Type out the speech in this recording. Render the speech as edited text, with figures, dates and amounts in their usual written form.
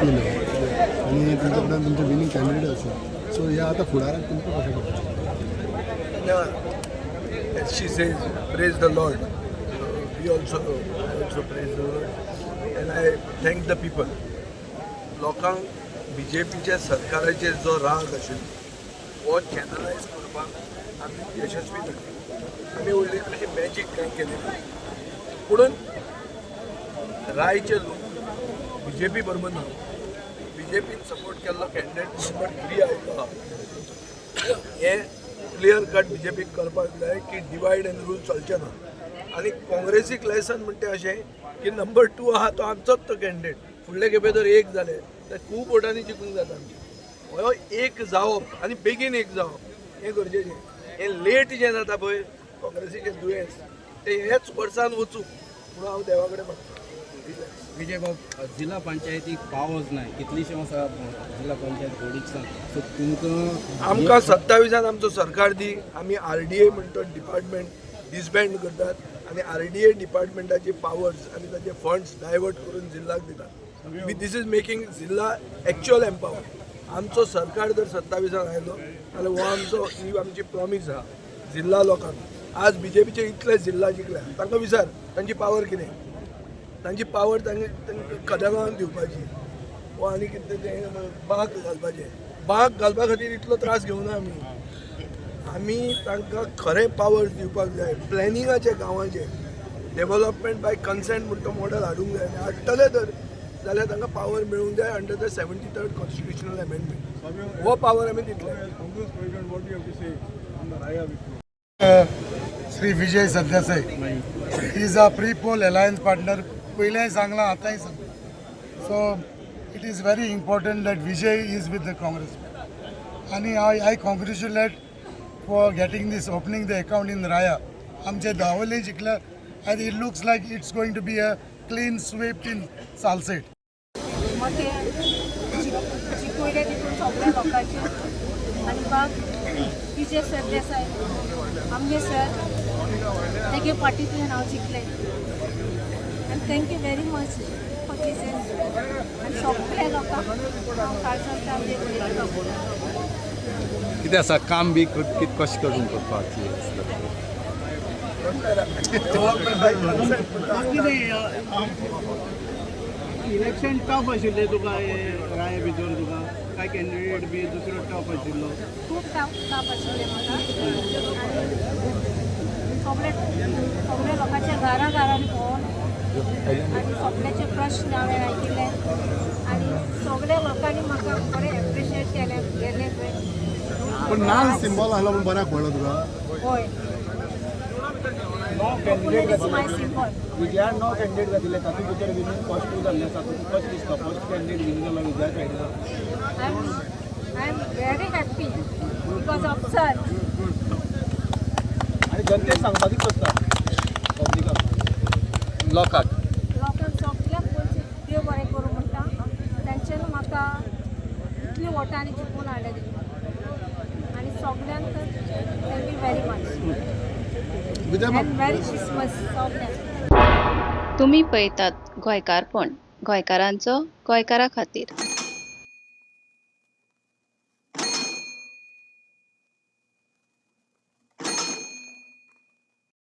केलं आणि तुमच्याकडे तुमचं विनिंग कॅन्डिडेट असेल सो या आता फुडाराक तुमचं कशें करपाचें? As she says, praise the Lord. We also praise the Lord. And I thank the people. लोकांक BJPच्या सरकाराचेर जो राग आशिल्लो हो चॅनलायज करपाक आमी यशस्वी जाली. आमी उरली तशी मॅजीक कांय केली ना. पुणून रायचे लोक BJP बरोबर ना. BJPन सपोर्ट केल्लो कॅन्डिडेट नंबर 3 आयिल्लो हे क्लियर कट BJPक करपाक जाय की डिवायड एंड रूल चलचें ना. आनी काँग्रेसीक लेसन म्हणटा अशें की नंबर 2 आहा तो आमचोच तो कॅन्डिडेट. फुडले खेपे जर एक जाले तर खूब वोटांनी जिखूंक जाता. हो एक जावप आनी बेगीन एक जावप हें गरजेचें. हें लेट जें जाता पळय काँग्रेसीचें दुयेंस तें हेच वर्सान वचूं म्हणून हांव देवा कडेन मागता. विजय बाब, जिल्हा पंचायतीक पावर्स नाही कितलीशी आसा जिल्हा पंचायत बॉडीक सो तुमकां आमकां 27 आमचो सरकार दी. आमी RDA म्हणतो डिपार्टमेंट डिसबँड करतात आनी RDA डिपार्टमेंटाचे पावर्स आनी ताचे फंड्स डायवर्ट करून जिल्ल्याक दितात. दीस इज मेकिंग जिल्ला एक्च्युअल एम्पावर. आमचो सरकार जर 27 आयलो जाल्यार हो आमचो ही आमची प्रॉमीस आहा जिल्ला लोकांक. आज BJPचे इतले जिल्ला जिखल्या तांकां विचार तांची पावर कितें. तांची पावर तांकां खदागांवान दिवपाची वा आनी कितें तें बाग घालपाचें. बाग घालपा खातीर इतलो त्रास घेवना आमी तांकां खरें पावर्स दिवपाक जाय. प्लॅनिंगाचे गांवांचे डेव्हलपमेंट बाय कन्सेंट म्हणून तो मॉडल हाडूंक जाय. हाडटले तर जाल्यार तांकां पावर मेळूंक जाय under the 73rd constitutional amendment. हो पावर आमी दितले. Shri Vijay Sardesai is a pre poll alliance partner. पहिलेंय सांगला आतांय सांगला. So it is very important that Vijay is with the Congress आणि I congratulate for getting this opening the account in राया. आमचे दावोले जिखल्या and it looks like it's going to be a clean sweep in Salsette. मते चिकोडे तितून सगळ्या लोकांचे आनी बाग विजय सरदेसाय आमगे सर तेगे पार्टींतल्यान हांव जिखलें आनी थँक्यू व्हेरी मच फॉर दिस. आनी सगळ्या लोकांक हांव काळजांतल्यान कितें आसा काम बी कशें करून करपाची इलेक्शन टफ आशिल्लें तुका राय भितर तुका काय कॅन्डिडेट बी दुसरो टफ आशिल्लो. खूब ताप आशिल्लें म्हाका आनी सगळे लोकांच्या घरांनी भोंवन आनी सगळ्याचे प्रश्न हांवें आयकिल्ले आनी सगळ्या लोकांनी म्हाका बरें एप्रिशिएट केलें गेले पळय. पण नाल सिंबॉल आसलो म्हूण बऱ्याक पडलो तुका. हय माय सिंबॉल. विजयान 9 कॅन्डिडेट घातिल्ले तातूंत भितर विनींग फर्स्ट 2 जाल्लें आसा. तुका कशें दिसता फर्स्ट कॅन्डिडेट विन जालो विजया सायडीन? I am very happy because of sir. आनी जनतेक सांगपाक सोदता पब्लिकाक लोकांक सगळ्यांक पयलीं देव बरें करूं म्हणटा. तांच्यानी म्हाका इतली वोटांनी जिखून हाडले आनी सगळ्यांक थँक्यू व्हेरी मच एंड मेरी क्रिसमस सगळ्यांक. तुम्ही पळयतात गोंयकारपण, गोंयकारांचो गोंयकारा खातीर.